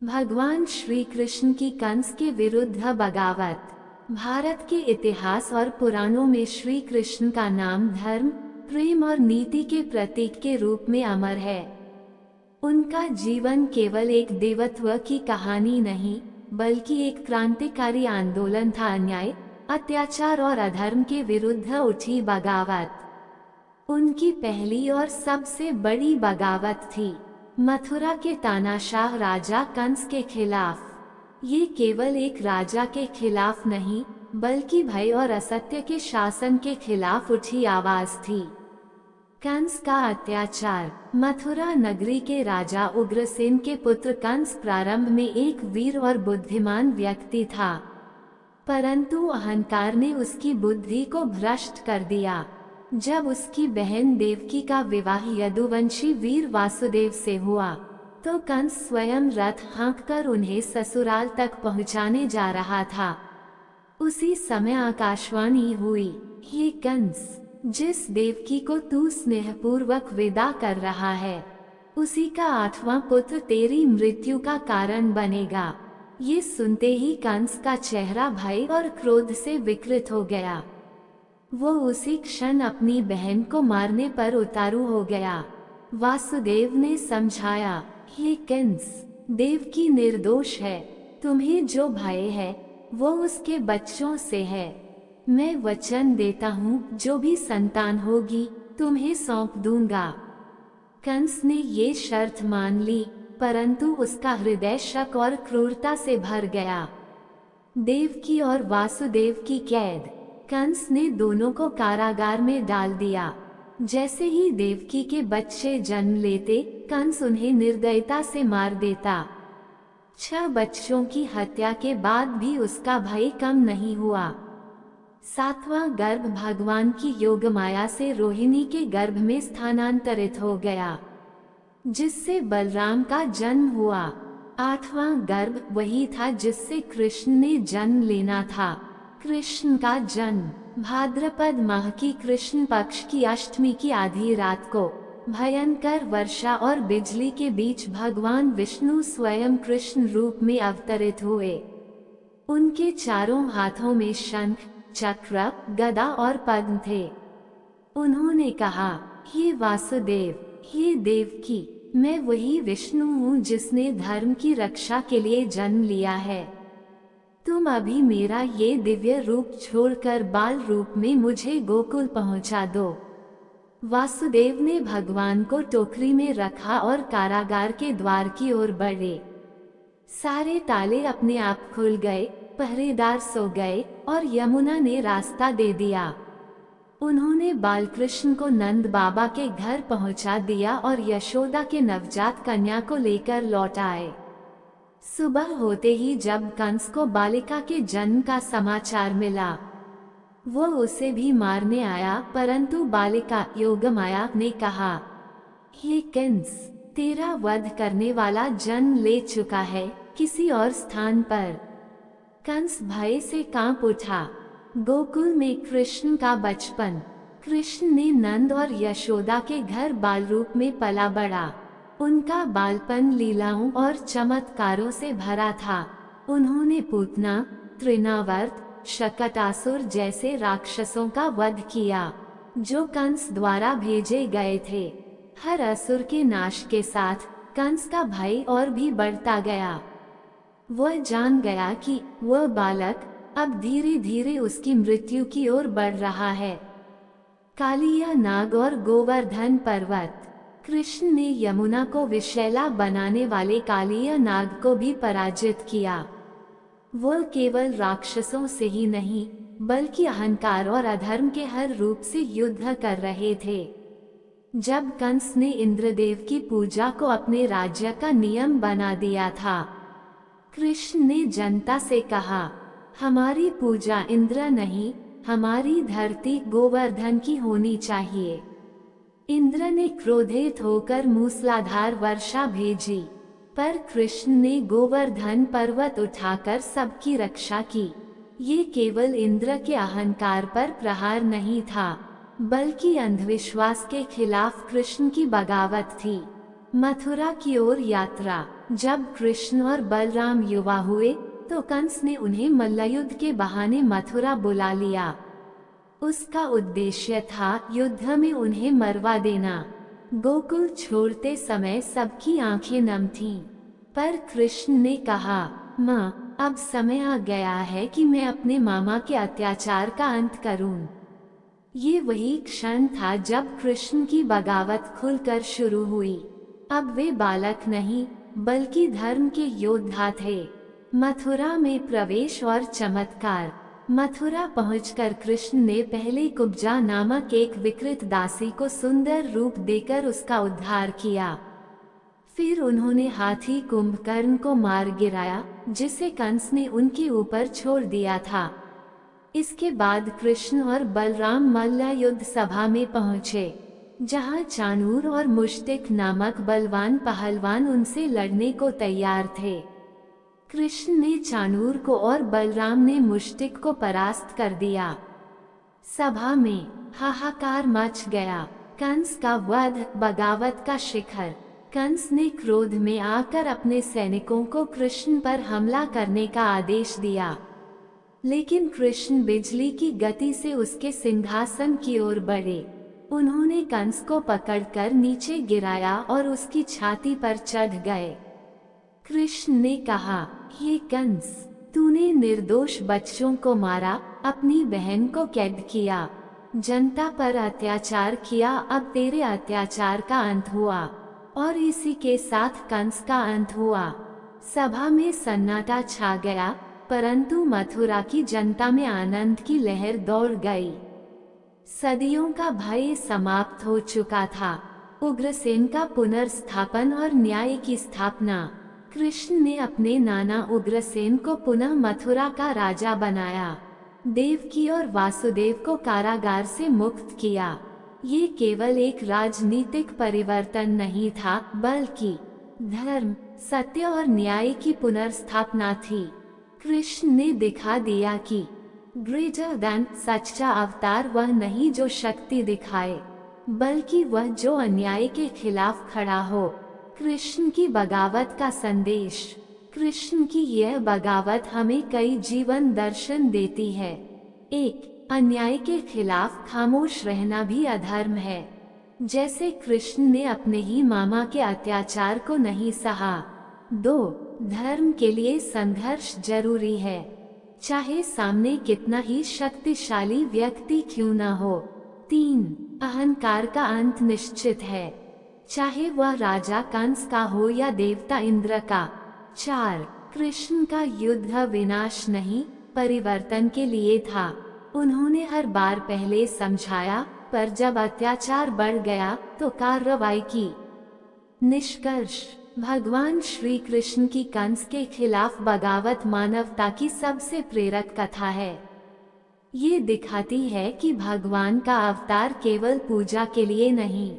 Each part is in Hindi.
भगवान श्री कृष्ण की कंस के विरुद्ध बगावत। भारत के इतिहास और पुराणों में श्री कृष्ण का नाम धर्म, प्रेम और नीति के प्रतीक के रूप में अमर है। उनका जीवन केवल एक देवत्व की कहानी नहीं, बल्कि एक क्रांतिकारी आंदोलन था। अन्याय, अत्याचार और अधर्म के विरुद्ध उठी बगावत उनकी पहली और सबसे बड़ी बगावत थी। मथुरा के तानाशाह राजा कंस के खिलाफ। ये केवल एक राजा के खिलाफ नहीं, बल्कि भय और असत्य के शासन के खिलाफ उठी आवाज थी। कंस का अत्याचार। मथुरा नगरी के राजा उग्रसेन के पुत्र कंस प्रारंभ में एक वीर और बुद्धिमान व्यक्ति था, परंतु अहंकार ने उसकी बुद्धि को भ्रष्ट कर दिया। जब उसकी बहन देवकी का विवाह यदुवंशी वीर वासुदेव से हुआ, तो कंस स्वयं रथ हाँककर उन्हें ससुराल तक पहुंचाने जा रहा था। उसी समय आकाशवाणी हुई, हे कंस, जिस देवकी को तू स्नेहपूर्वक विदा कर रहा है, उसी का 8वां पुत्र तेरी मृत्यु का कारण बनेगा। ये सुनते ही कंस का चेहरा भय और क्रोध से विकृत हो गया। वो उसी क्षण अपनी बहन को मारने पर उतारू हो गया। वासुदेव ने समझाया, हे कंस, देवकी निर्दोष है। तुम्हें जो भय है वो उसके बच्चों से है। मैं वचन देता हूँ, जो भी संतान होगी तुम्हें सौंप दूंगा। कंस ने ये शर्त मान ली, परंतु उसका हृदय शक और क्रूरता से भर गया। देवकी और वासुदेव की कैद। कंस ने दोनों को कारागार में डाल दिया। जैसे ही देवकी के बच्चे जन्म लेते, कंस उन्हें निर्दयता से मार देता। 6 बच्चों की हत्या के बाद भी उसका भय कम नहीं हुआ। 7वां गर्भ भगवान की योगमाया से रोहिणी के गर्भ में स्थानांतरित हो गया, जिससे बलराम का जन्म हुआ। 8वां गर्भ वही था जिससे कृष्ण ने जन्म लेना था। कृष्ण का जन्म। भाद्रपद माह की कृष्ण पक्ष की अष्टमी की आधी रात को भयंकर वर्षा और बिजली के बीच भगवान विष्णु स्वयं कृष्ण रूप में अवतरित हुए। उनके चारों हाथों में शंख, चक्र, गदा और पद्म थे। उन्होंने कहा, हे वासुदेव, हे देवकी, मैं वही विष्णु हूँ जिसने धर्म की रक्षा के लिए जन्म लिया है। तुम अभी मेरा ये दिव्य रूप छोड़कर बाल रूप में मुझे गोकुल पहुंचा दो। वासुदेव ने भगवान को टोकरी में रखा और कारागार के द्वार की ओर बढ़े। सारे ताले अपने आप खुल गए, पहरेदार सो गए और यमुना ने रास्ता दे दिया। उन्होंने बालकृष्ण को नंद बाबा के घर पहुंचा दिया और यशोदा के नवजात कन्या को लेकर लौट आए। सुबह होते ही जब कंस को बालिका के जन्म का समाचार मिला, वो उसे भी मारने आया, परंतु बालिका योगमाया ने कहा, हे कंस, तेरा वध करने वाला जन्म ले चुका है किसी और स्थान पर। कंस भय से कांप उठा। गोकुल में कृष्ण का बचपन। कृष्ण ने नंद और यशोदा के घर बाल रूप में पला बढ़ा। उनका बालपन लीलाओं और चमत्कारों से भरा था। उन्होंने पूतना, तृणावर्त, शकटासुर जैसे राक्षसों का वध किया, जो कंस द्वारा भेजे गए थे। हर असुर के नाश के साथ कंस का भय और भी बढ़ता गया। वह जान गया कि वह बालक अब धीरे धीरे उसकी मृत्यु की ओर बढ़ रहा है। कालिया नाग और गोवर्धन पर्वत। कृष्ण ने यमुना को विषैला बनाने वाले कालिया नाग को भी पराजित किया। वह केवल राक्षसों से ही नहीं, बल्कि अहंकार और अधर्म के हर रूप से युद्ध कर रहे थे। जब कंस ने इंद्रदेव की पूजा को अपने राज्य का नियम बना दिया था, कृष्ण ने जनता से कहा, हमारी पूजा इंद्र नहीं, हमारी धरती गोवर्धन की होनी चाहिए। इंद्र ने क्रोधित होकर मूसलाधार वर्षा भेजी, पर कृष्ण ने गोवर्धन पर्वत उठाकर सबकी रक्षा की। ये केवल इंद्र के अहंकार पर प्रहार नहीं था, बल्कि अंधविश्वास के खिलाफ कृष्ण की बगावत थी। मथुरा की ओर यात्रा। जब कृष्ण और बलराम युवा हुए तो कंस ने उन्हें मल्लयुद्ध के बहाने मथुरा बुला लिया। उसका उद्देश्य था युद्ध में उन्हें मरवा देना। गोकुल छोड़ते समय सबकी आंखें नम थीं, पर कृष्ण ने कहा, माँ, अब समय आ गया है कि मैं अपने मामा के अत्याचार का अंत करूं। ये वही क्षण था जब कृष्ण की बगावत खुलकर शुरू हुई। अब वे बालक नहीं बल्कि धर्म के योद्धा थे। मथुरा में प्रवेश और चमत्कार। मथुरा पहुंचकर कृष्ण ने पहले कुब्जा नामक एक विकृत दासी को सुंदर रूप देकर उसका उद्धार किया। फिर उन्होंने हाथी कुंभकर्ण को मार गिराया, जिसे कंस ने उनके ऊपर छोड़ दिया था। इसके बाद कृष्ण और बलराम मल्ल युद्ध सभा में पहुंचे, जहां चाणूर और मुष्टिक नामक बलवान पहलवान उनसे लड़ने को तैयार थे। कृष्ण ने चाणूर को और बलराम ने मुष्टिक को परास्त कर दिया। सभा में हाहाकार मच गया। कंस का वध, बगावत का शिखर। कंस ने क्रोध में आकर अपने सैनिकों को कृष्ण पर हमला करने का आदेश दिया, लेकिन कृष्ण बिजली की गति से उसके सिंहासन की ओर बढ़े। उन्होंने कंस को पकड़कर नीचे गिराया और उसकी छाती पर चढ़ गए। कृष्ण ने कहा, हे कंस, तूने निर्दोष बच्चों को मारा, अपनी बहन को कैद किया, जनता पर अत्याचार किया। अब तेरे अत्याचार का अंत हुआ और इसी के साथ कंस का अंत हुआ। सभा में सन्नाटा छा गया, परंतु मथुरा की जनता में आनंद की लहर दौड़ गई। सदियों का भय समाप्त हो चुका था। उग्रसेन का पुनर्स्थापन और न्याय की स्थापना। कृष्ण ने अपने नाना उग्रसेन को पुनः मथुरा का राजा बनाया। देवकी और वासुदेव को कारागार से मुक्त किया। ये केवल एक राजनीतिक परिवर्तन नहीं था, बल्कि धर्म, सत्य और न्याय की पुनर्स्थापना थी। कृष्ण ने दिखा दिया कि ग्रेटर देन सच्चा अवतार वह नहीं जो शक्ति दिखाए, बल्कि वह जो अन्याय के खिलाफ खड़ा हो। कृष्ण की बगावत का संदेश। कृष्ण की यह बगावत हमें कई जीवन दर्शन देती है। 1. अन्याय के खिलाफ खामोश रहना भी अधर्म है। जैसे कृष्ण ने अपने ही मामा के अत्याचार को नहीं सहा। 2. धर्म के लिए संघर्ष जरूरी है, चाहे सामने कितना ही शक्तिशाली व्यक्ति क्यों न हो। 3. अहंकार का अंत निश्चित है, चाहे वह राजा कंस का हो या देवता इंद्र का। 4. कृष्ण का युद्ध विनाश नहीं, परिवर्तन के लिए था। उन्होंने हर बार पहले समझाया, पर जब अत्याचार बढ़ गया तो कार्रवाई की। निष्कर्ष। भगवान श्री कृष्ण की कंस के खिलाफ बगावत मानवता की सबसे प्रेरक कथा है। ये दिखाती है कि भगवान का अवतार केवल पूजा के लिए नहीं,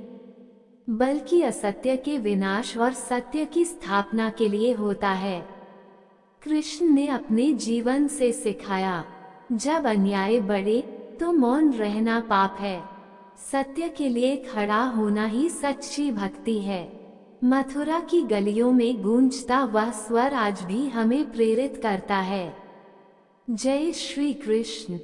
बल्कि असत्य के विनाश और सत्य की स्थापना के लिए होता है। कृष्ण ने अपने जीवन से सिखाया, जब अन्याय बढ़े तो मौन रहना पाप है। सत्य के लिए खड़ा होना ही सच्ची भक्ति है। मथुरा की गलियों में गूंजता वह स्वर आज भी हमें प्रेरित करता है। जय श्री कृष्ण।